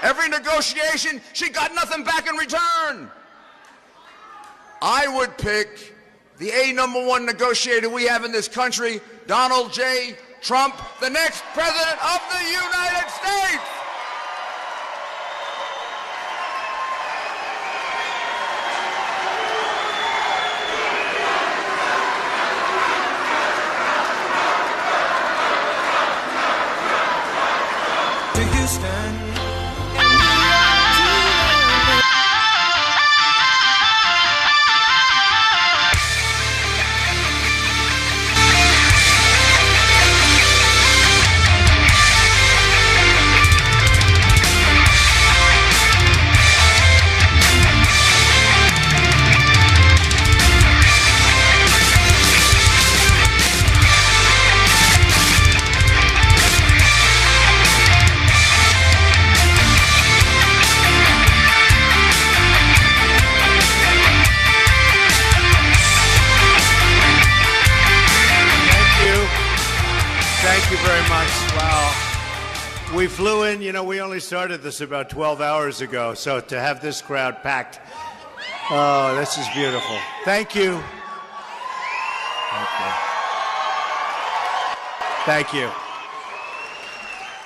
Every negotiation, she got nothing back in return. I would pick the #1 negotiator we have in this country, Donald J. Trump, the next president of the United States. To Houston. Thank you very much. Wow. We flew in, we only started this about 12 hours ago, so to have this crowd packed, oh, this is beautiful. Thank you. Thank you.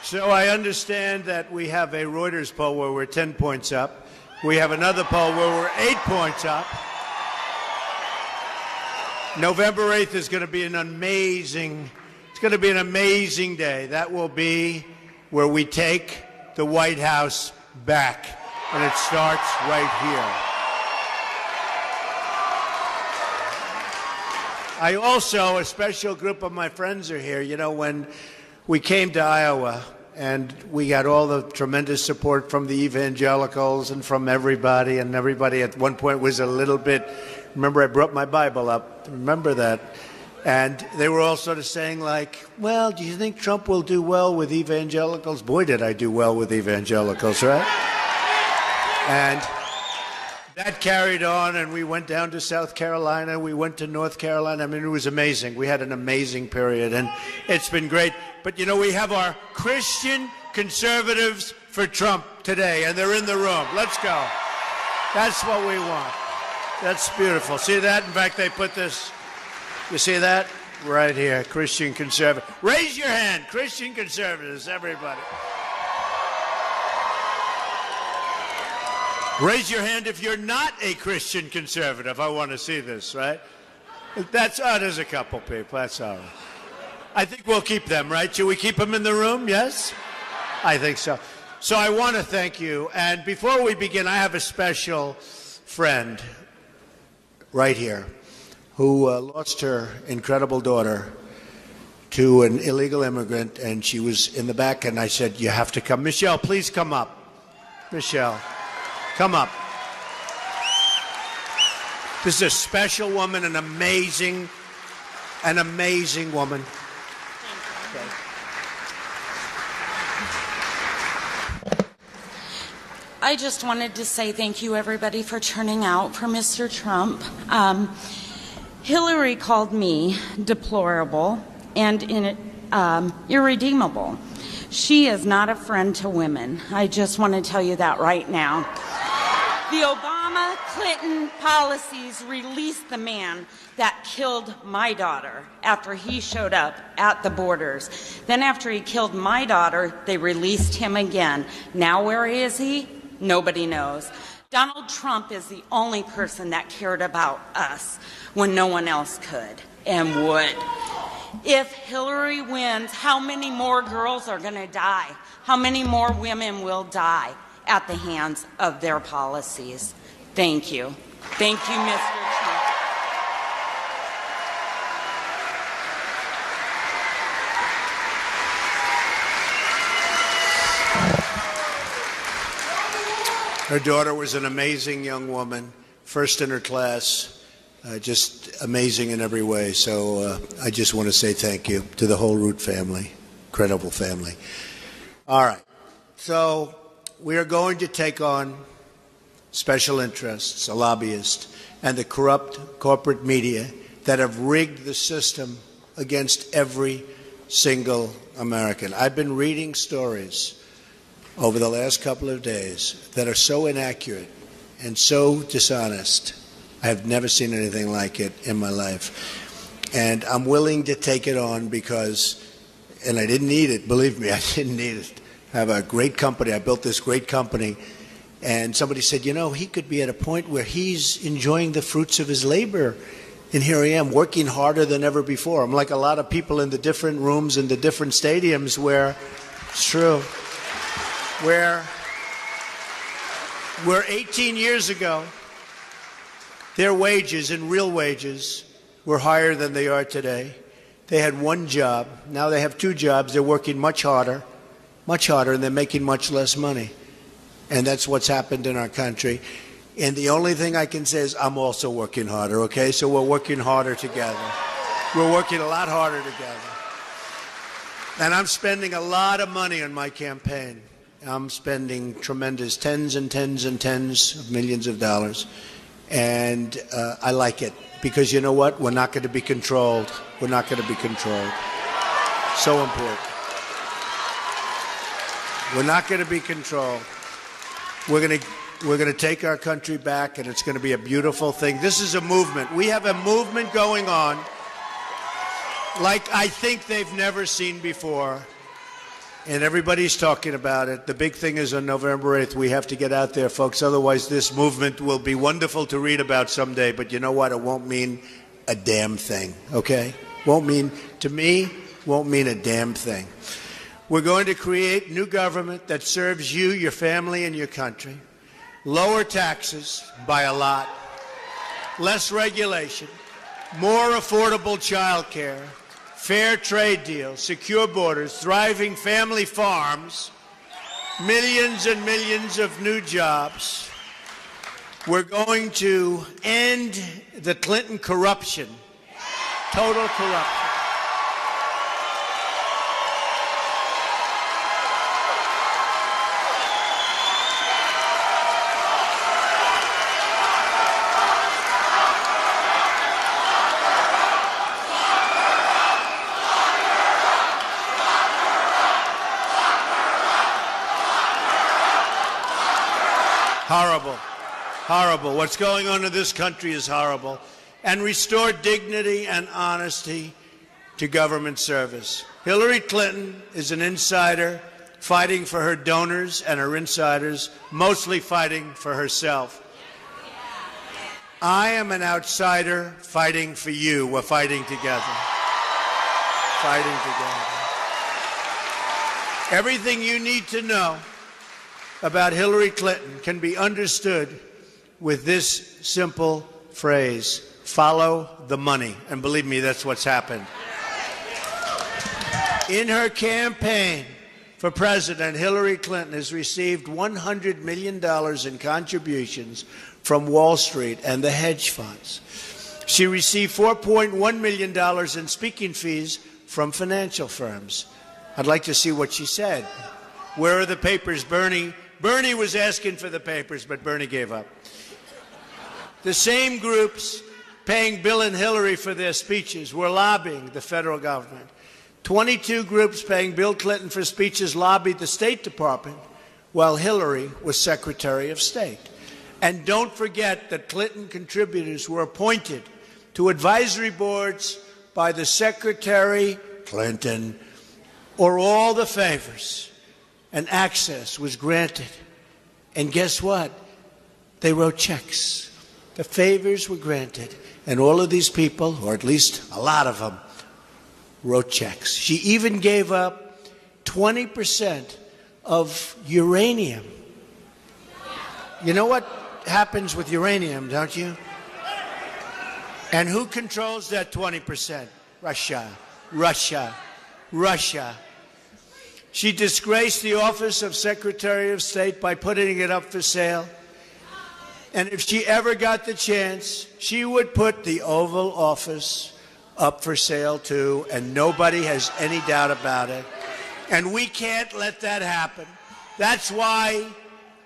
So I understand that we have a Reuters poll where we're 10 points up. We have another poll where we're 8 points up. November 8th is going to be an amazing day. That will be where we take the White House back, and it starts right here. A special group of my friends are here. When we came to Iowa and we got all the tremendous support from the evangelicals and from everybody, and everybody at one point was a little bit, remember I brought my Bible up, remember that. And they were all sort of saying well, do you think Trump will do well with evangelicals? Boy, did I do well with evangelicals, right? And that carried on, and we went down to South Carolina. We went to North Carolina. I mean, it was amazing. We had an amazing period, and it's been great. But, we have our Christian conservatives for Trump today, and they're in the room. Let's go. That's what we want. That's beautiful. See that? In fact, they put this. You see that? Right here, Christian conservative. Raise your hand, Christian conservatives, everybody. Raise your hand if you're not a Christian conservative. I want to see this, right? There's a couple people. That's all right. I think we'll keep them, right? Should we keep them in the room? Yes? I think so. So I want to thank you. And before we begin, I have a special friend right here who lost her incredible daughter to an illegal immigrant, and she was in the back, and I said, you have to come. Michelle, please come up. Michelle, come up. This is a special woman, an amazing woman. Okay. I just wanted to say thank you, everybody, for turning out for Mr. Trump. Hillary called me deplorable and irredeemable. She is not a friend to women. I just want to tell you that right now. The Obama-Clinton policies released the man that killed my daughter after he showed up at the borders. Then after he killed my daughter, they released him again. Now where is he? Nobody knows. Donald Trump is the only person that cared about us when no one else could and would. If Hillary wins, how many more girls are going to die? How many more women will die at the hands of their policies? Thank you. Thank you, Mr. Trump. Her daughter was an amazing young woman, first in her class, just amazing in every way. So I just want to say thank you to the whole Root family, incredible family. All right, so we are going to take on special interests, a lobbyist, and the corrupt corporate media that have rigged the system against every single American. I've been reading stories over the last couple of days that are so inaccurate and so dishonest. I have never seen anything like it in my life. And I'm willing to take it on because, and I didn't need it, believe me, I didn't need it. I have a great company. I built this great company. And somebody said, you know, he could be at a point where he's enjoying the fruits of his labor. And here I am, working harder than ever before. I'm like a lot of people in the different rooms in the different stadiums where, it's true, where 18 years ago, their wages and real wages were higher than they are today. They had one job. Now they have two jobs. They're working much harder, and they're making much less money. And that's what's happened in our country. And the only thing I can say is I'm also working harder, okay? So we're working harder together. We're working a lot harder together. And I'm spending a lot of money on my campaign. I'm spending tremendous tens and tens and tens of millions of dollars. And I like it because you know what? We're not going to be controlled. We're not going to be controlled. So important. We're not going to be controlled. We're going to take our country back, and it's going to be a beautiful thing. This is a movement. We have a movement going on like I think they've never seen before. And everybody's talking about it. The big thing is on November 8th. We have to get out there, folks. Otherwise, this movement will be wonderful to read about someday. But you know what? It won't mean a damn thing, okay? Won't mean, to me, won't mean a damn thing. We're going to create new government that serves you, your family, and your country. Lower taxes by a lot. Less regulation. More affordable child care. Fair trade deals, secure borders, thriving family farms, millions and millions of new jobs. We're going to end the Clinton corruption, total corruption. Horrible. Horrible. What's going on in this country is horrible. And restore dignity and honesty to government service. Hillary Clinton is an insider fighting for her donors and her insiders, mostly fighting for herself. I am an outsider fighting for you. We're fighting together. Fighting together. Everything you need to know about Hillary Clinton can be understood with this simple phrase: follow the money. And believe me, that's what's happened. In her campaign for president, Hillary Clinton has received $100 million in contributions from Wall Street and the hedge funds. She received $4.1 million in speaking fees from financial firms. I'd like to see what she said. Where are the papers, Bernie? Bernie was asking for the papers, but Bernie gave up. The same groups paying Bill and Hillary for their speeches were lobbying the federal government. 22 groups paying Bill Clinton for speeches lobbied the State Department while Hillary was Secretary of State. And don't forget that Clinton contributors were appointed to advisory boards by the Secretary Clinton, or all the favors and access was granted. And guess what? They wrote checks. The favors were granted. And all of these people, or at least a lot of them, wrote checks. She even gave up 20% of uranium. You know what happens with uranium, don't you? And who controls that 20%? Russia. Russia. Russia. She disgraced the office of Secretary of State by putting it up for sale. And if she ever got the chance, she would put the Oval Office up for sale too, and nobody has any doubt about it. And we can't let that happen. That's why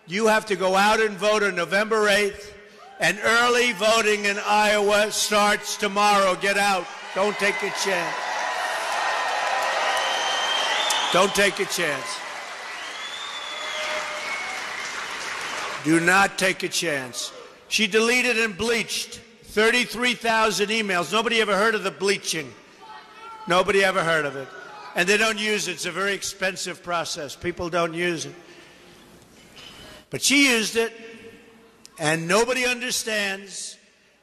you have to go out and vote on November 8th, and early voting in Iowa starts tomorrow. Get out. Don't take a chance. Don't take a chance. Do not take a chance. She deleted and bleached 33,000 emails. Nobody ever heard of the bleaching. Nobody ever heard of it. And they don't use it. It's a very expensive process. People don't use it. But she used it, and nobody understands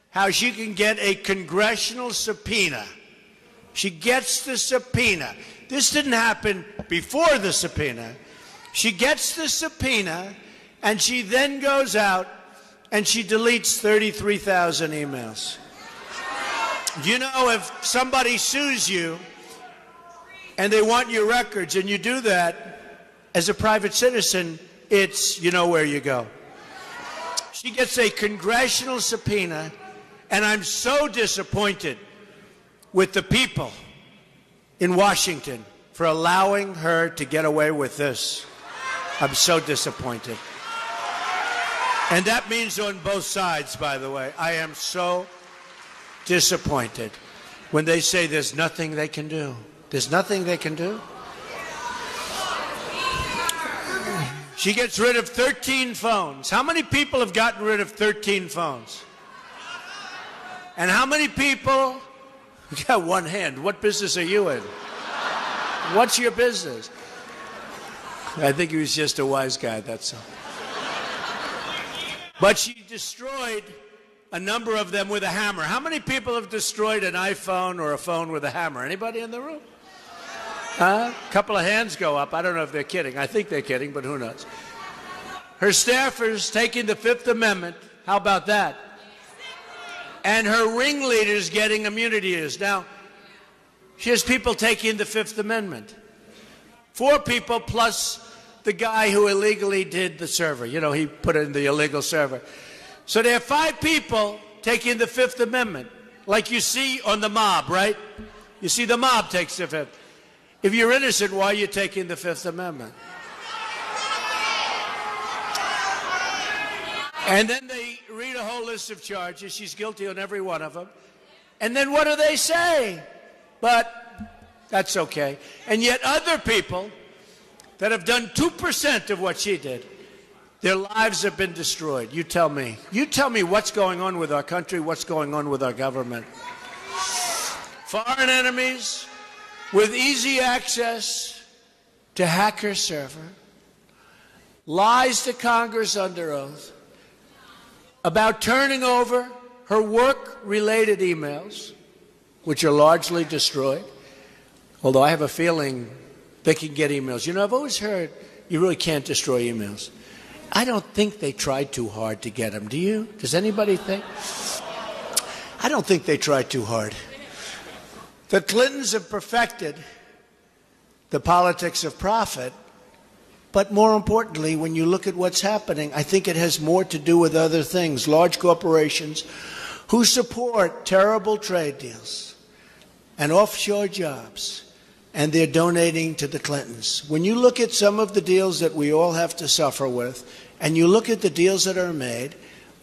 how she can get a congressional subpoena. She gets the subpoena. This didn't happen before the subpoena. She gets the subpoena, and she then goes out and she deletes 33,000 emails. You know, if somebody sues you and they want your records and you do that as a private citizen, it's, you know where you go. She gets a congressional subpoena, and I'm so disappointed with the people in Washington for allowing her to get away with this. I'm so disappointed. And that means on both sides, by the way. I am so disappointed when they say there's nothing they can do. There's nothing they can do. She gets rid of 13 phones. How many people have gotten rid of 13 phones? And how many people? You got one hand. What business are you in? What's your business? I think he was just a wise guy, that's all. But she destroyed a number of them with a hammer. How many people have destroyed an iPhone or a phone with a hammer? Anybody in the room? A couple of hands go up. I don't know if they're kidding. I think they're kidding, but who knows? Her staffers taking the Fifth Amendment. How about that? And her ringleaders getting immunity. Now, she has people taking the Fifth Amendment. 4 people plus the guy who illegally did the server. You know, he put in the illegal server. So there are 5 people taking the Fifth Amendment, like you see on the mob, right? You see the mob takes the Fifth. If you're innocent, why are you taking the Fifth Amendment? And then they read a whole list of charges. She's guilty on every one of them. And then what do they say? But that's okay. And yet other people that have done 2% of what she did, their lives have been destroyed. You tell me. You tell me what's going on with our country, what's going on with our government. Foreign enemies with easy access to hack her server, lies to Congress under oath about turning over her work-related emails, which are largely destroyed, although I have a feeling they can get emails. You know, I've always heard you really can't destroy emails. I don't think they tried too hard to get them. Do you? Does anybody think? I don't think they tried too hard. The Clintons have perfected the politics of profit, but more importantly, when you look at what's happening, I think it has more to do with other things. Large corporations who support terrible trade deals and offshore jobs, and they're donating to the Clintons. When you look at some of the deals that we all have to suffer with, and you look at the deals that are made,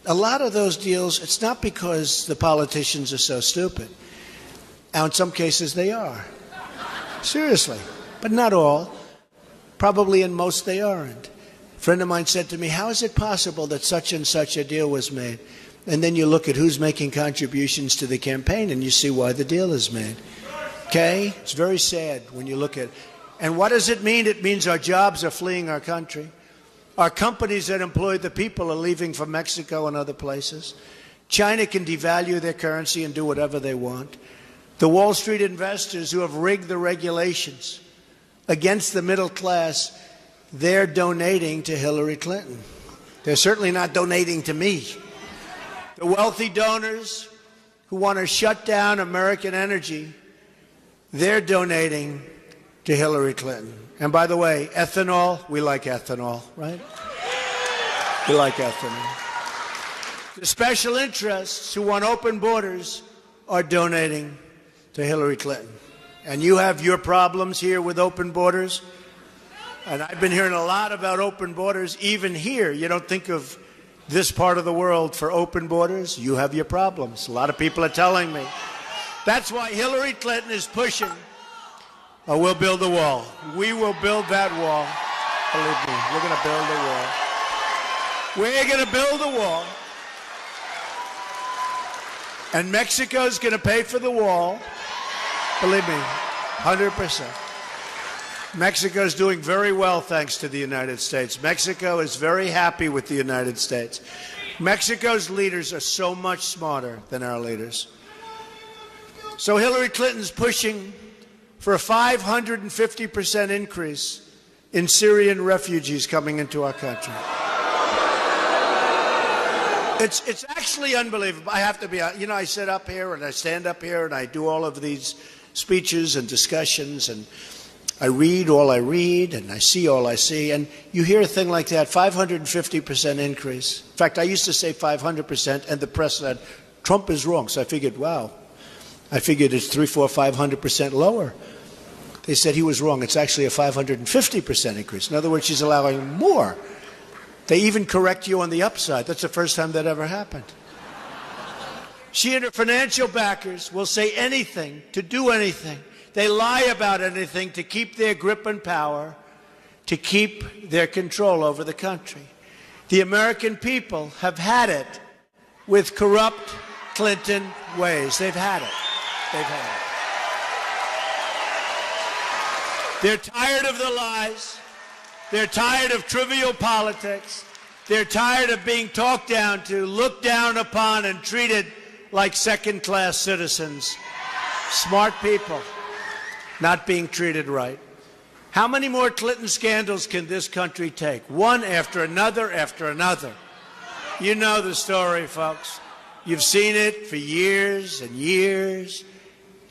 a lot of those deals, it's not because the politicians are so stupid. Now, in some cases, they are. Seriously. But not all. Probably in most, they aren't. A friend of mine said to me, how is it possible that such and such a deal was made? And then you look at who's making contributions to the campaign, and you see why the deal is made. Okay? It's very sad when you look at it. And what does it mean? It means our jobs are fleeing our country. Our companies that employ the people are leaving for Mexico and other places. China can devalue their currency and do whatever they want. The Wall Street investors who have rigged the regulations against the middle class, they're donating to Hillary Clinton. They're certainly not donating to me. The wealthy donors who want to shut down American energy, they're donating to Hillary Clinton. And by the way, ethanol, we like ethanol, right? We like ethanol. The special interests who want open borders are donating to Hillary Clinton. And you have your problems here with open borders. And I've been hearing a lot about open borders. Even here, you don't think of this part of the world for open borders. You have your problems. A lot of people are telling me. That's why Hillary Clinton is pushing. Oh, we'll build a wall. We will build that wall. Believe me, we're going to build a wall. We're going to build a wall. And Mexico's going to pay for the wall. Believe me, 100%. Mexico's doing very well thanks to the United States. Mexico is very happy with the United States. Mexico's leaders are so much smarter than our leaders. So Hillary Clinton's pushing for a 550% increase in Syrian refugees coming into our country. It's actually unbelievable. I have to be, I sit up here and I stand up here and I do all of these speeches and discussions and I read all I read and I see all I see. And you hear a thing like that, 550% increase. In fact, I used to say 500% and the press said, Trump is wrong. So I figured, wow, I figured it's 300, 400, 500% lower. They said he was wrong. It's actually a 550% increase. In other words, she's allowing more. They even correct you on the upside. That's the first time that ever happened. She and her financial backers will say anything to do anything. They lie about anything to keep their grip and power, to keep their control over the country. The American people have had it with corrupt Clinton ways. They've had it. They've had it. They're tired of the lies. They're tired of trivial politics. They're tired of being talked down to, looked down upon, and treated like second-class citizens. Smart people not being treated right. How many more Clinton scandals can this country take? One after another after another. You know the story, folks. You've seen it for years and years,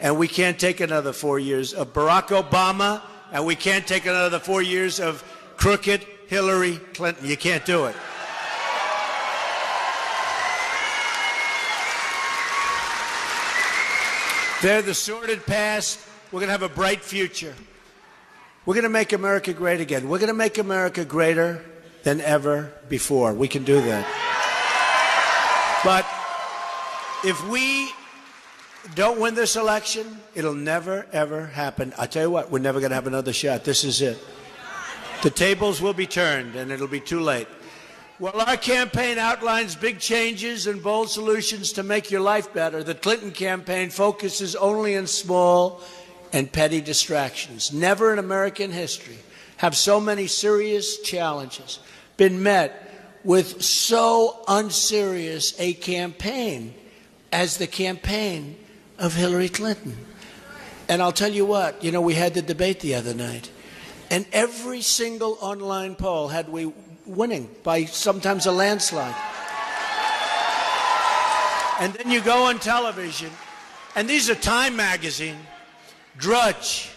and we can't take another 4 years of Barack Obama, and we can't take another 4 years of crooked Hillary Clinton. You can't do it. They're the sordid past. We're going to have a bright future. We're going to make America great again. We're going to make America greater than ever before. We can do that. But if we don't win this election, it'll never, ever happen. I'll tell you what, we're never going to have another shot. This is it. The tables will be turned, and it'll be too late. While our campaign outlines big changes and bold solutions to make your life better, the Clinton campaign focuses only on small and petty distractions. Never in American history have so many serious challenges been met with so unserious a campaign as the campaign of Hillary Clinton. And I'll tell you what, we had the debate the other night, and every single online poll had we winning by sometimes a landslide. And then you go on television, and these are Time magazine, Drudge,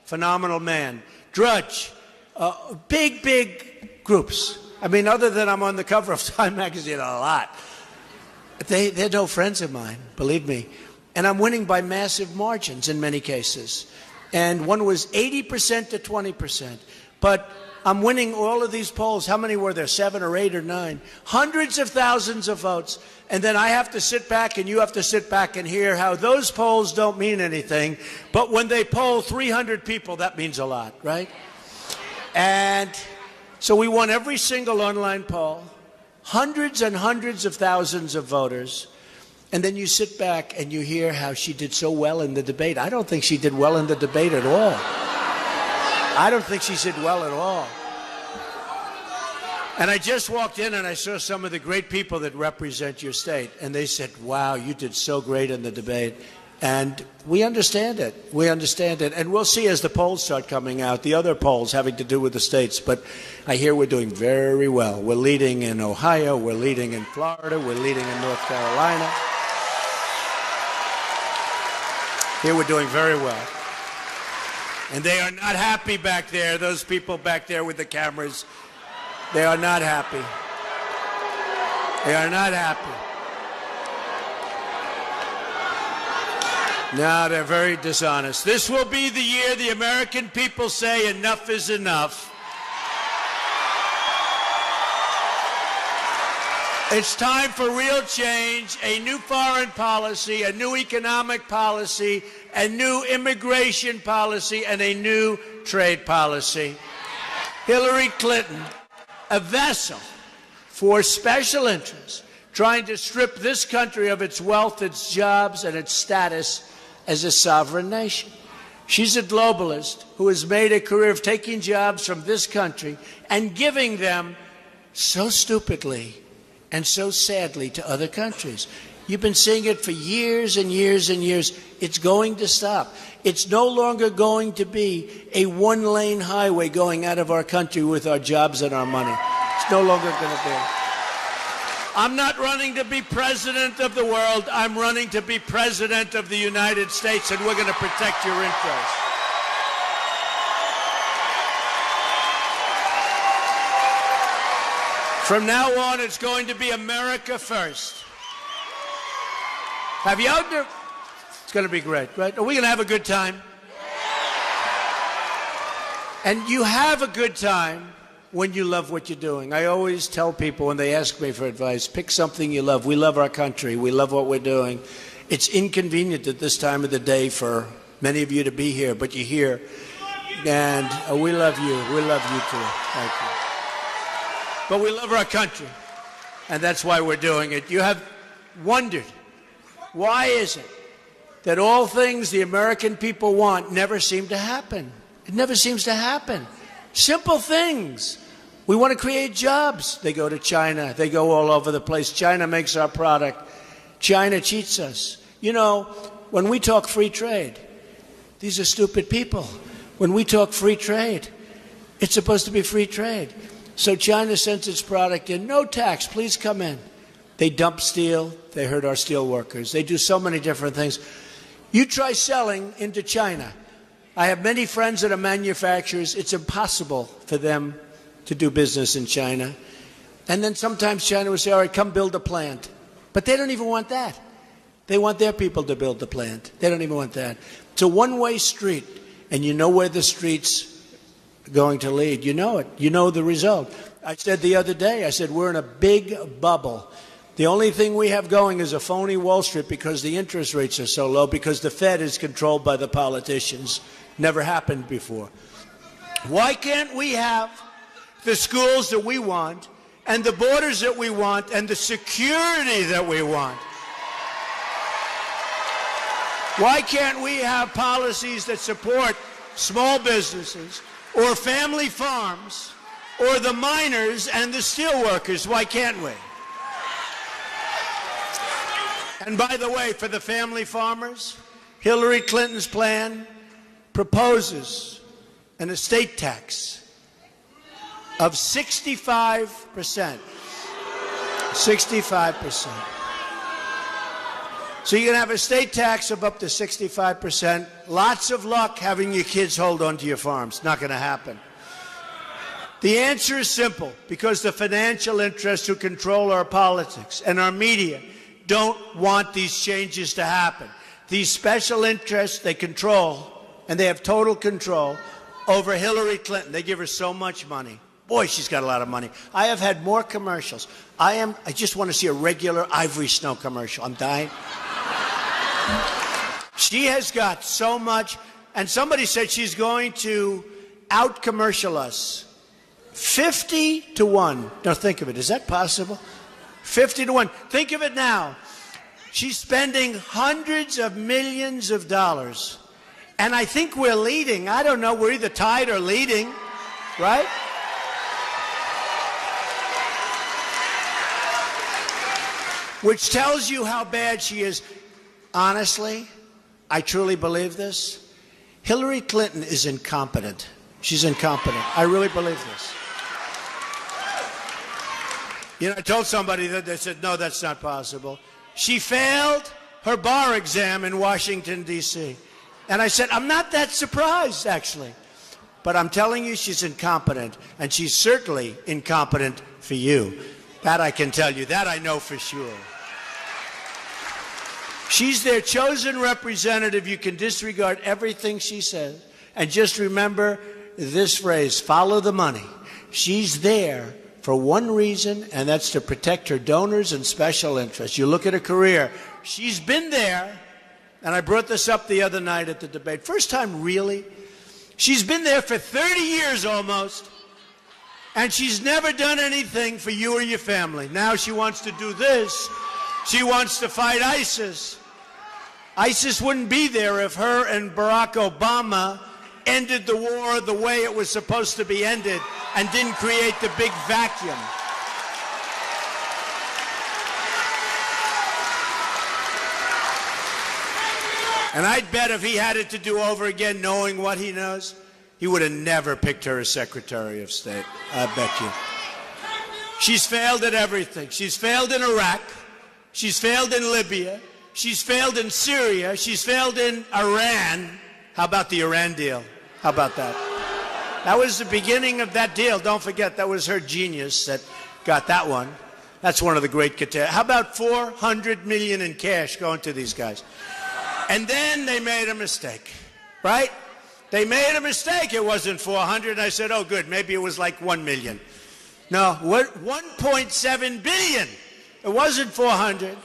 phenomenal man, Drudge, big groups. I mean, other than I'm on the cover of Time magazine a lot, they're no friends of mine, believe me. And I'm winning by massive margins in many cases. And one was 80% to 20%. But I'm winning all of these polls. How many were there? 7 or 8 or 9? Hundreds of thousands of votes. And then I have to sit back and you have to sit back and hear how those polls don't mean anything. But when they poll 300 people, that means a lot, right? And so we won every single online poll. Hundreds and hundreds of thousands of voters. And then you sit back and you hear how she did so well in the debate. I don't think she did well in the debate at all. I don't think she did well at all. And I just walked in and I saw some of the great people that represent your state. And they said, wow, you did so great in the debate. And we understand it. We understand it. And we'll see as the polls start coming out, the other polls having to do with the states. But I hear we're doing very well. We're leading in Ohio. We're leading in Florida. We're leading in North Carolina. Here we're doing very well. And they are not happy back there, those people back there with the cameras. They are not happy. They are not happy. No, they're very dishonest. This will be the year the American people say enough is enough. It's time for real change, a new foreign policy, a new economic policy, a new immigration policy, and a new trade policy. Hillary Clinton, a vessel for special interests trying to strip this country of its wealth, its jobs, and its status as a sovereign nation. She's a globalist who has made a career of taking jobs from this country and giving them so stupidly and so sadly to other countries. You've been seeing it for years and years and years. It's going to stop. It's no longer going to be a one-lane highway going out of our country with our jobs and our money. It's no longer going to be. I'm not running to be president of the world. I'm running to be president of the United States, and we're going to protect your interests. From now on, it's going to be America first. Have you out there? It's going to be great, right? Are we going to have a good time? And you have a good time when you love what you're doing. I always tell people when they ask me for advice, pick something you love. We love our country. We love what we're doing. It's inconvenient at this time of the day for many of you to be here, but you're here. And we love you. We love you too. Thank you. But we love our country, and that's why we're doing it. You have wondered, why is it that all things the American people want never seem to happen? It never seems to happen. Simple things. We want to create jobs. They go to China. They go all over the place. China makes our product. China cheats us. You know, when we talk free trade, these are stupid people. When we talk free trade, it's supposed to be free trade. So China sends its product in, no tax, please come in. They dump steel. They hurt our steel workers. They do so many different things. You try selling into China. I have many friends that are manufacturers. It's impossible for them to do business in China. And then sometimes China will say, all right, come build a plant. But they don't even want that. They want their people to build the plant. They don't even want that. It's a one-way street, and you know where the street's going to lead. You know it. You know the result. I said the other day, I said, we're in a big bubble. The only thing we have going is a phony Wall Street because the interest rates are so low, because the Fed is controlled by the politicians. Never happened before. Why can't we have the schools that we want, and the borders that we want, and the security that we want? Why can't we have policies that support small businesses or family farms or the miners and the steel workers? Why can't we? And by the way, for the family farmers, Hillary Clinton's plan proposes an estate tax of 65%. 65%. So you're going to have a estate tax of up to 65%. Lots of luck having your kids hold on to your farms. Not going to happen. The answer is simple, because the financial interests who control our politics and our media don't want these changes to happen. These special interests, they control, and they have total control over Hillary Clinton. They give her so much money. Boy, she's got a lot of money. I have had more commercials. I just want to see a regular Ivory Snow commercial. I'm dying. She has got so much, and somebody said she's going to out-commercial us. 50-1. Now think of it. Is that possible? 50-1. Think of it now. She's spending hundreds of millions of dollars. And I think we're leading. I don't know. We're either tied or leading, right? Which tells you how bad she is. Honestly, I truly believe this. Hillary Clinton is incompetent. She's incompetent. I really believe this. You know, I told somebody that, they said, no, that's not possible. She failed her bar exam in Washington, D.C. And I said, I'm not that surprised, actually. But I'm telling you, she's incompetent. And she's certainly incompetent for you. That I can tell you. That I know for sure. She's their chosen representative. You can disregard everything she says. And just remember this phrase, follow the money. She's there for one reason, and that's to protect her donors and special interests. You look at her career. She's been there, and I brought this up the other night at the debate. First time, really? She's been there for 30 years almost. And she's never done anything for you or your family. Now she wants to do this. She wants to fight ISIS. ISIS wouldn't be there if her and Barack Obama ended the war the way it was supposed to be ended and didn't create the big vacuum. And I'd bet if he had it to do over again, knowing what he knows, he would have never picked her as Secretary of State. I bet you. She's failed at everything. She's failed in Iraq. She's failed in Libya. She's failed in Syria. She's failed in Iran. How about the Iran deal? How about that? That was the beginning of that deal. Don't forget, that was her genius that got that one. That's one of the great catastrophes. How about $400 million in cash going to these guys? And then they made a mistake, right? They made a mistake. It wasn't 400. I said, oh, good. Maybe it was like 1 million. No, 1.7 billion. It wasn't 400.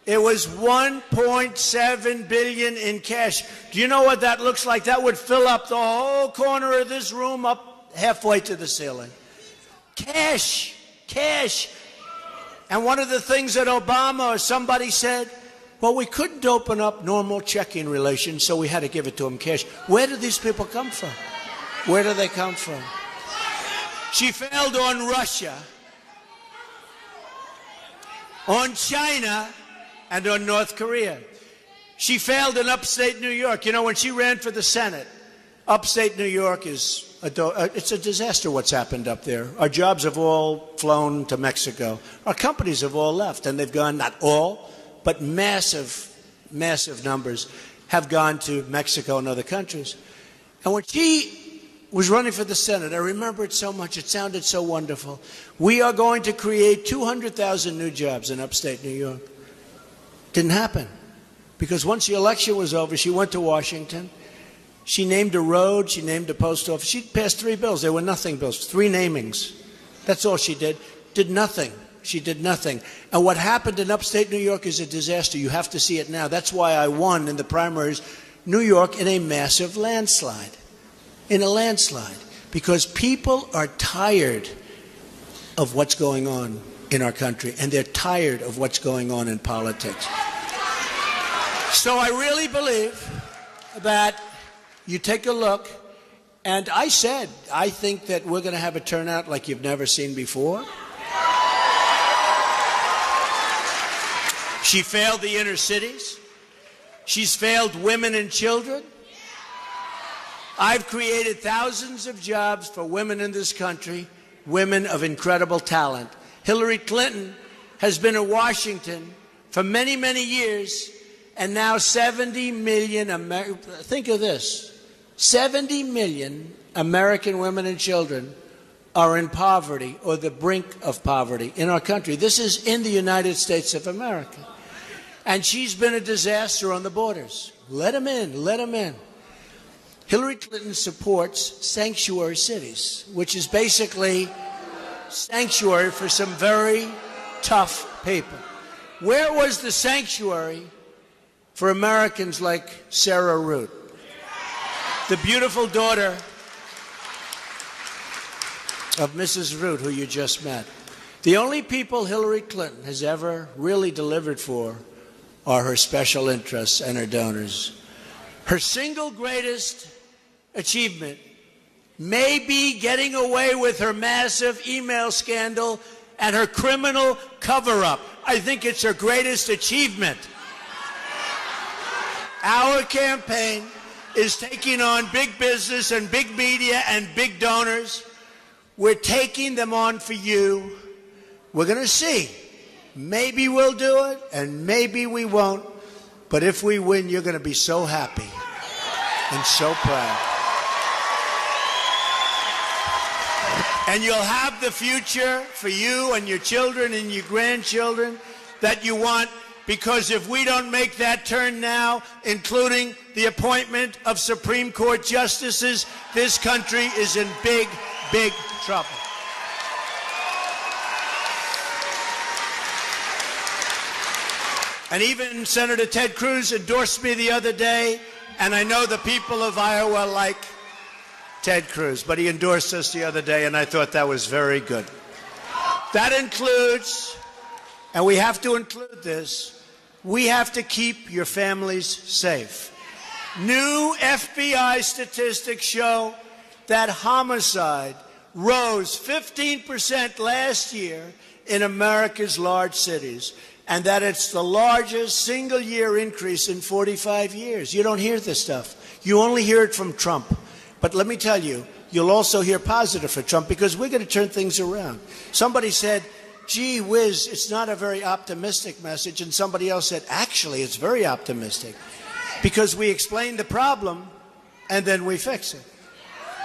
It was 1.7 billion in cash. Do you know what that looks like? That would fill up the whole corner of this room up halfway to the ceiling. Cash, cash. And one of the things that Obama or somebody said, well, we couldn't open up normal checking relations, so we had to give it to them cash. Where do these people come from? Where do they come from? She failed on Russia, on China, and on North Korea. She failed in upstate New York. You know, when she ran for the Senate, upstate New York is it's a disaster what's happened up there. Our jobs have all flown to Mexico. Our companies have all left, and they've gone, not all, but massive, massive numbers have gone to Mexico and other countries. And when she was running for the Senate, I remember it so much. It sounded so wonderful. We are going to create 200,000 new jobs in upstate New York. Didn't happen. Because once the election was over, she went to Washington. She named a road. She named a post office. She passed 3 bills. They were nothing bills. 3 namings. That's all she did. Did nothing. She did nothing. And what happened in upstate New York is a disaster. You have to see it now. That's why I won in the primaries, New York, in a massive landslide. In a landslide. Because people are tired of what's going on in our country. And they're tired of what's going on in politics. So I really believe that you take a look. And I said, I think that we're going to have a turnout like you've never seen before. She failed the inner cities. She's failed women and children. I've created thousands of jobs for women in this country, women of incredible talent. Hillary Clinton has been in Washington for many, many years, and now 70 million, think of this, 70 million American women and children are in poverty or the brink of poverty in our country. This is in the United States of America. And she's been a disaster on the borders. Let them in, let them in. Hillary Clinton supports sanctuary cities, which is basically sanctuary for some very tough people. Where was the sanctuary for Americans like Sarah Root, the beautiful daughter of Mrs. Root, who you just met? The only people Hillary Clinton has ever really delivered for are her special interests and her donors. Her single greatest achievement may be getting away with her massive email scandal and her criminal cover-up. I think it's her greatest achievement. Our campaign is taking on big business and big media and big donors. We're taking them on for you. We're going to see. Maybe we'll do it, and maybe we won't. But if we win, you're going to be so happy and so proud. And you'll have the future for you and your children and your grandchildren that you want, because if we don't make that turn now, including the appointment of Supreme Court justices, this country is in big, big trouble. And even Senator Ted Cruz endorsed me the other day, and I know the people of Iowa like Ted Cruz, but he endorsed us the other day, and I thought that was very good. That includes, and we have to include this, we have to keep your families safe. New FBI statistics show that homicide rose 15% last year in America's large cities, and that it's the largest single-year increase in 45 years. You don't hear this stuff. You only hear it from Trump. But let me tell you, you'll also hear positive for Trump because we're going to turn things around. Somebody said, gee whiz, it's not a very optimistic message. And somebody else said, actually, it's very optimistic because we explain the problem and then we fix it.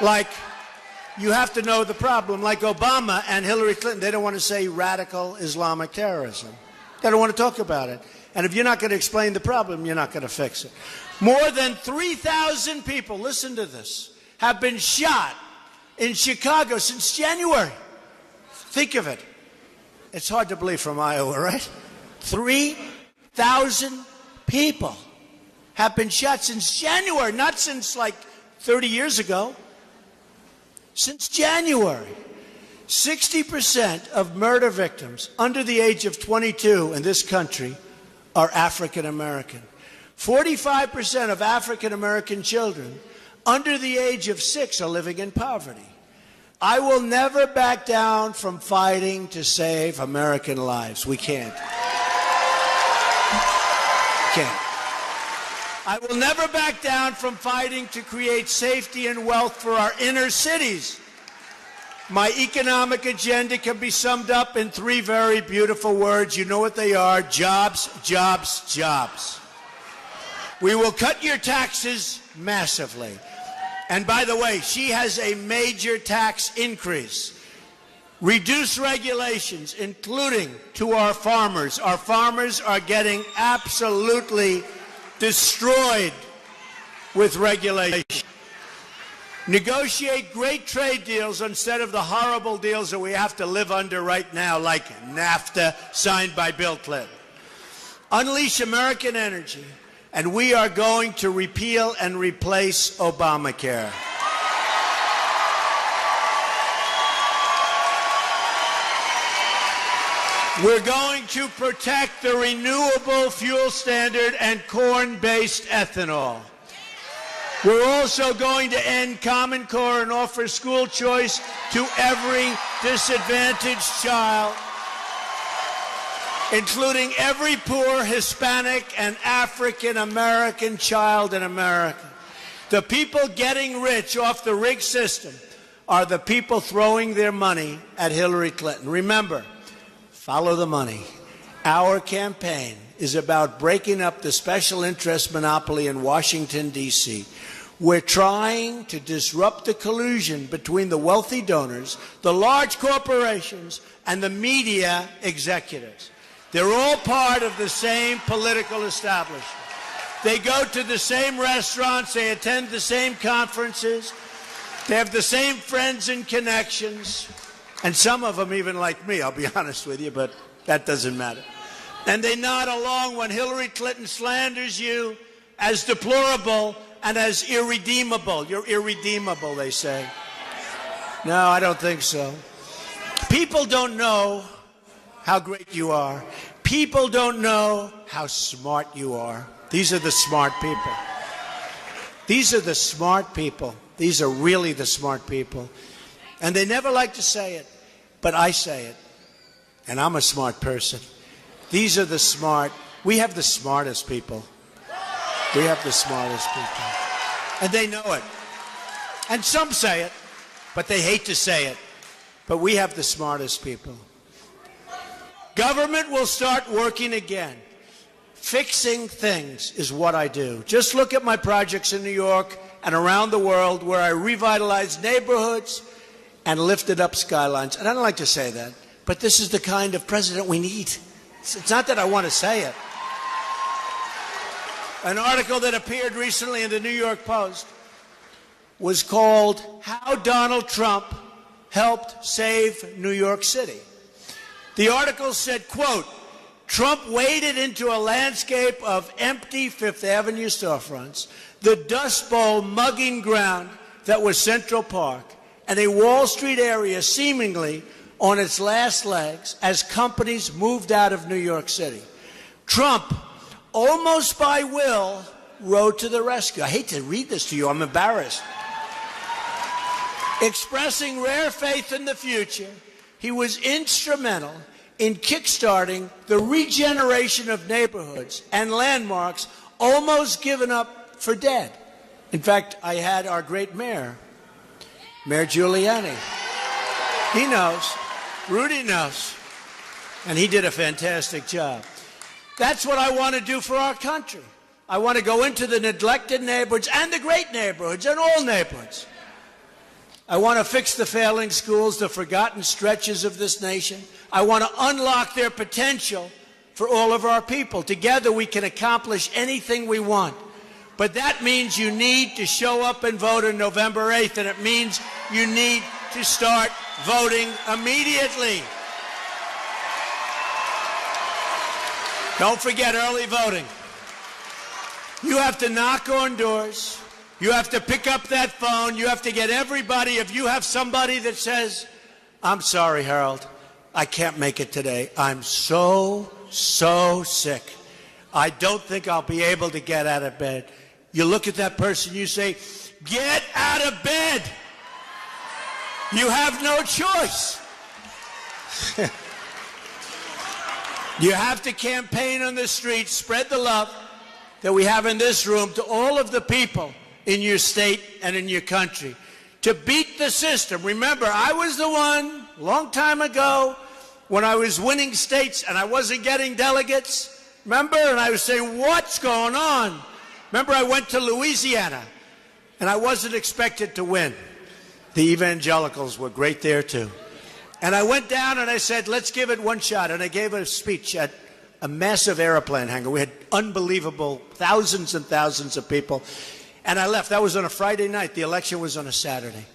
Like, you have to know the problem. Like Obama and Hillary Clinton, they don't want to say radical Islamic terrorism. They don't want to talk about it. And if you're not going to explain the problem, you're not going to fix it. More than 3,000 people, listen to this, have been shot in Chicago since January. Think of it. It's hard to believe from Iowa, right? 3,000 people have been shot since January, not since like 30 years ago. Since January. 60% of murder victims under the age of 22 in this country are African American. 45% of African American children under the age of 6 are living in poverty. I will never back down from fighting to save American lives. We can't. Can't. I will never back down from fighting to create safety and wealth for our inner cities. My economic agenda can be summed up in 3 very beautiful words. You know what they are: jobs, jobs, jobs. We will cut your taxes massively. And by the way, she has a major tax increase. Reduce regulations, including to our farmers. Our farmers are getting absolutely destroyed with regulation. Negotiate great trade deals instead of the horrible deals that we have to live under right now, like NAFTA, signed by Bill Clinton. Unleash American energy, and we are going to repeal and replace Obamacare. We're going to protect the renewable fuel standard and corn-based ethanol. We're also going to end Common Core and offer school choice to every disadvantaged child, including every poor Hispanic and African American child in America. The people getting rich off the rigged system are the people throwing their money at Hillary Clinton. Remember, follow the money. Our campaign is about breaking up the special interest monopoly in Washington, D.C. We're trying to disrupt the collusion between the wealthy donors, the large corporations, and the media executives. They're all part of the same political establishment. They go to the same restaurants, they attend the same conferences, they have the same friends and connections, and some of them even like me, I'll be honest with you, but that doesn't matter. And they nod along when Hillary Clinton slanders you as deplorable and as irredeemable. You're irredeemable, they say. No, I don't think so. People don't know how great you are. People don't know how smart you are. These are the smart people. These are the smart people. These are really the smart people. And they never like to say it, but I say it. And I'm a smart person. These are the smart. We have the smartest people. We have the smartest people. And they know it. And some say it, but they hate to say it. But we have the smartest people. Government will start working again. Fixing things is what I do. Just look at my projects in New York and around the world where I revitalized neighborhoods and lifted up skylines. And I don't like to say that, but this is the kind of president we need. It's not that I want to say it. An article that appeared recently in the New York Post was called "How Donald Trump Helped Save New York City." The article said, quote, "Trump waded into a landscape of empty Fifth Avenue storefronts, the Dust Bowl mugging ground that was Central Park and a Wall Street area seemingly on its last legs as companies moved out of New York City. Trump, almost by will, rode to the rescue. I hate to read this to you. I'm embarrassed. Expressing rare faith in the future, he was instrumental in kickstarting the regeneration of neighborhoods and landmarks almost given up for dead. In fact, I had our great mayor, Mayor Giuliani. He knows. Rudy knows. And he did a fantastic job. That's what I want to do for our country. I want to go into the neglected neighborhoods and the great neighborhoods and all neighborhoods. I want to fix the failing schools, the forgotten stretches of this nation. I want to unlock their potential for all of our people. Together we can accomplish anything we want. But that means you need to show up and vote on November 8th, and it means you need to start voting immediately. Don't forget early voting. You have to knock on doors. You have to pick up that phone. You have to get everybody. If you have somebody that says, I'm sorry, Harold, I can't make it today. I'm so sick. I don't think I'll be able to get out of bed. You look at that person, you say, get out of bed. You have no choice. You have to campaign on the streets, spread the love that we have in this room to all of the people in your state and in your country to beat the system. Remember, I was the one a long time ago when I was winning states and I wasn't getting delegates. Remember? And I was saying, what's going on? Remember, I went to Louisiana and I wasn't expected to win. The evangelicals were great there too. And I went down and I said, let's give it one shot. And I gave a speech at a massive airplane hangar. We had unbelievable thousands and thousands of people. And I left. That was on a Friday night. The election was on a Saturday.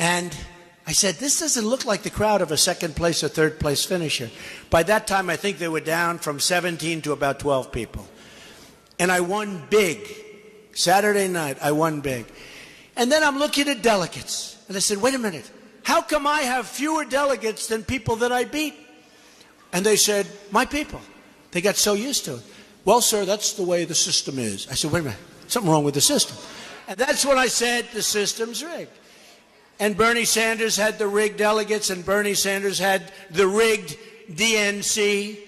And I said, this doesn't look like the crowd of a second place or third place finisher. By that time, I think they were down from 17 to about 12 people. And I won big. Saturday night, I won big. And then I'm looking at delegates. And I said, wait a minute. How come I have fewer delegates than people that I beat? And they said, my people. They got so used to it. Well, sir, that's the way the system is. I said, wait a minute. Something wrong with the system. And that's when I said the system's rigged. And Bernie Sanders had the rigged delegates, and Bernie Sanders had the rigged DNC,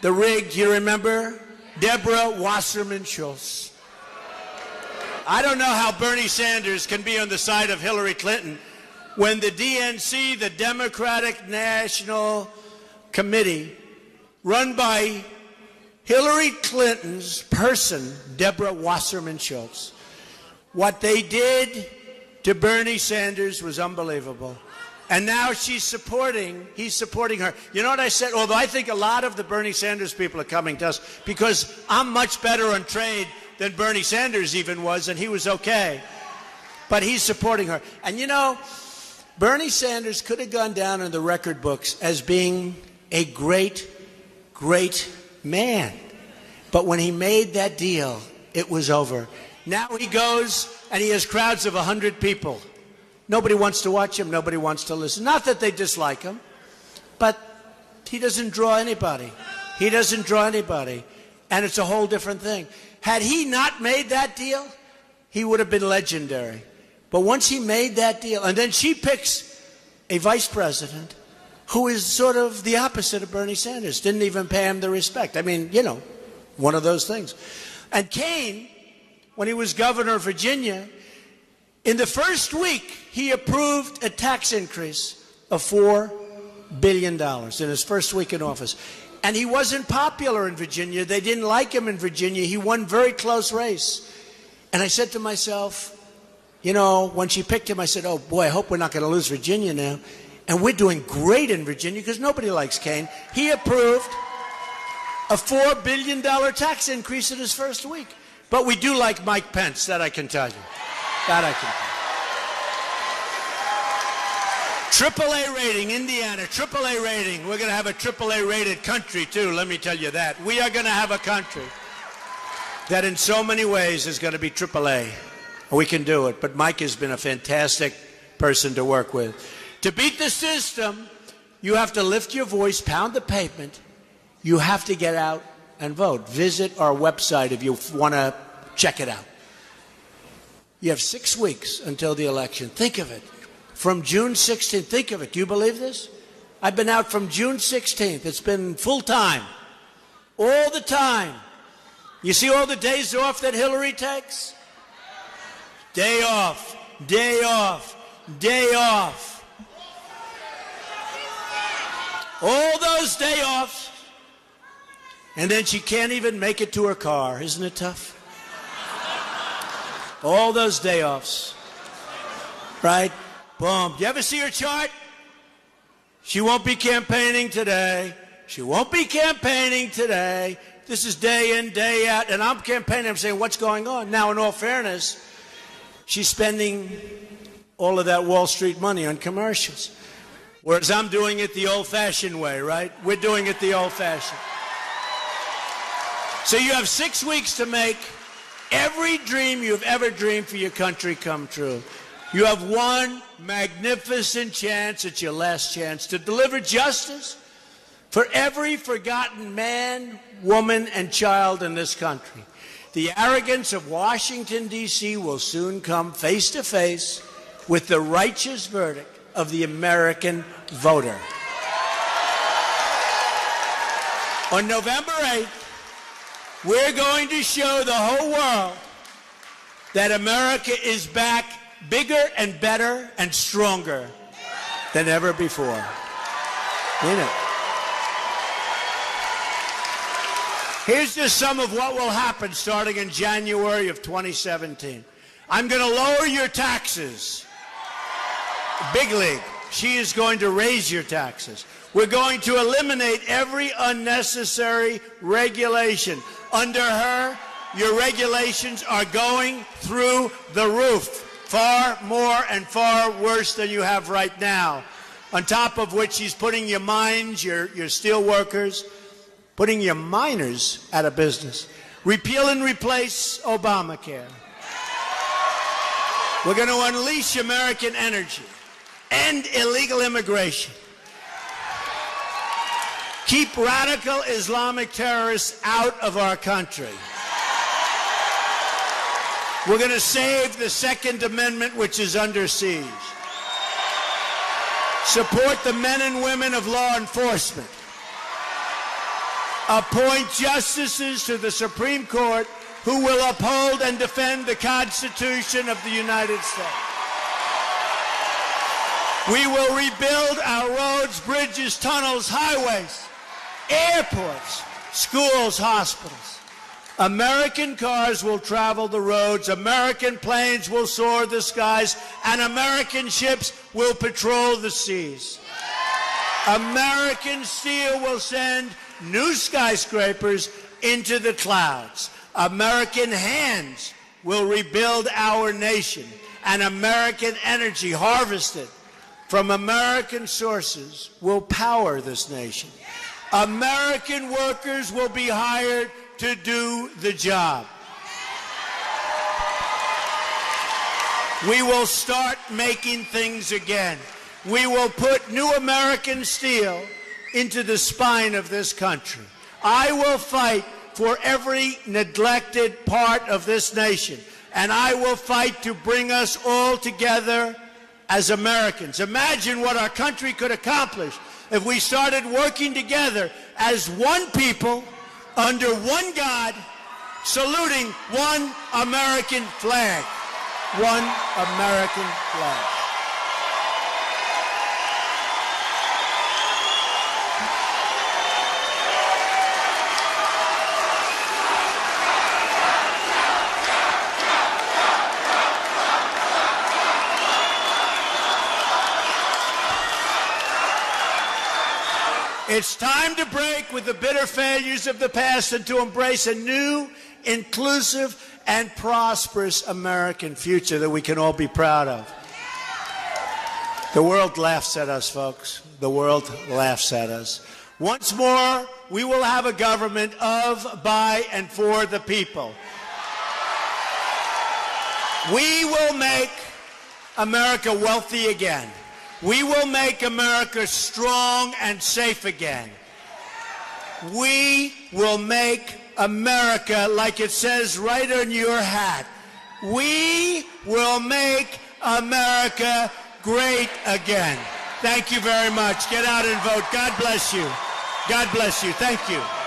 the rigged, you remember, Deborah Wasserman Schultz. I don't know how Bernie Sanders can be on the side of Hillary Clinton when the DNC, the Democratic National Committee, run by Hillary Clinton's person, Deborah Wasserman Schultz. What they did to Bernie Sanders was unbelievable. And now he's supporting her. You know what I said? Although I think a lot of the Bernie Sanders people are coming to us because I'm much better on trade than Bernie Sanders even was, and he was okay. But he's supporting her. And you know, Bernie Sanders could have gone down in the record books as being a great, great man. But when he made that deal, it was over. Now he goes and he has crowds of 100 people. Nobody wants to watch him. Nobody wants to listen. Not that they dislike him, but he doesn't draw anybody. He doesn't draw anybody. And it's a whole different thing. Had he not made that deal, he would have been legendary. But once he made that deal, and then she picks a vice president who is sort of the opposite of Bernie Sanders, didn't even pay him the respect. I mean, you know, one of those things. And Kaine, when he was governor of Virginia, in the first week, he approved a tax increase of $4 billion in his first week in office. And he wasn't popular in Virginia. They didn't like him in Virginia. He won very close race. And I said to myself, you know, when she picked him, I said, oh, boy, I hope we're not going to lose Virginia now. And we're doing great in Virginia because nobody likes Kaine. He approved a $4 billion tax increase in his first week. But we do like Mike Pence, that I can tell you. That I can tell you. AAA rating, Indiana, AAA rating. We're going to have a AAA rated country, too, let me tell you that. We are going to have a country that in so many ways is going to be AAA. We can do it. But Mike has been a fantastic person to work with. To beat the system, you have to lift your voice, pound the pavement. You have to get out and vote. Visit our website if you want to check it out. You have 6 weeks until the election. Think of it. From June 16th, think of it. Do you believe this? I've been out from June 16th. It's been full time. All the time. You see all the days off that Hillary takes? Day off, day off, day off. All those day offs. And then she can't even make it to her car. Isn't it tough? All those day offs. Right? Boom. Do you ever see her chart? She won't be campaigning today. She won't be campaigning today. This is day in, day out. And I'm campaigning. I'm saying, what's going on? Now, in all fairness, she's spending all of that Wall Street money on commercials. Whereas I'm doing it the old-fashioned way, right? We're doing it the old-fashioned. So you have 6 weeks to make every dream you've ever dreamed for your country come true. You have one magnificent chance. It's your last chance to deliver justice for every forgotten man, woman, and child in this country. The arrogance of Washington, D.C. will soon come face to face with the righteous verdict of the American voter. On November 8th, we're going to show the whole world that America is back bigger and better and stronger than ever before. You know. Here's just some of what will happen starting in January of 2017. I'm going to lower your taxes. Big league. She is going to raise your taxes. We're going to eliminate every unnecessary regulation. Under her, your regulations are going through the roof. Far more and far worse than you have right now. On top of which she's putting your mines, your steel workers, putting your miners out of business. Repeal and replace Obamacare. We're going to unleash American energy. End illegal immigration. Keep radical Islamic terrorists out of our country. We're going to save the Second Amendment, which is under siege. Support the men and women of law enforcement. Appoint justices to the Supreme Court who will uphold and defend the Constitution of the United States. We will rebuild our roads, bridges, tunnels, highways, airports, schools, hospitals. American cars will travel the roads, American planes will soar the skies, and American ships will patrol the seas. American steel will send new skyscrapers into the clouds. American hands will rebuild our nation, and American energy harvested from American sources will power this nation. American workers will be hired to do the job. We will start making things again. We will put new American steel into the spine of this country. I will fight for every neglected part of this nation, and I will fight to bring us all together as Americans. Imagine what our country could accomplish if we started working together as one people, under one God, saluting one American flag. One American flag. It's time to break with the bitter failures of the past and to embrace a new, inclusive, and prosperous American future that we can all be proud of. The world laughs at us, folks. The world laughs at us. Once more, we will have a government of, by, and for the people. We will make America wealthy again. We will make America strong and safe again. We will make America, like it says right on your hat, we will make America great again. Thank you very much. Get out and vote. God bless you. God bless you. Thank you.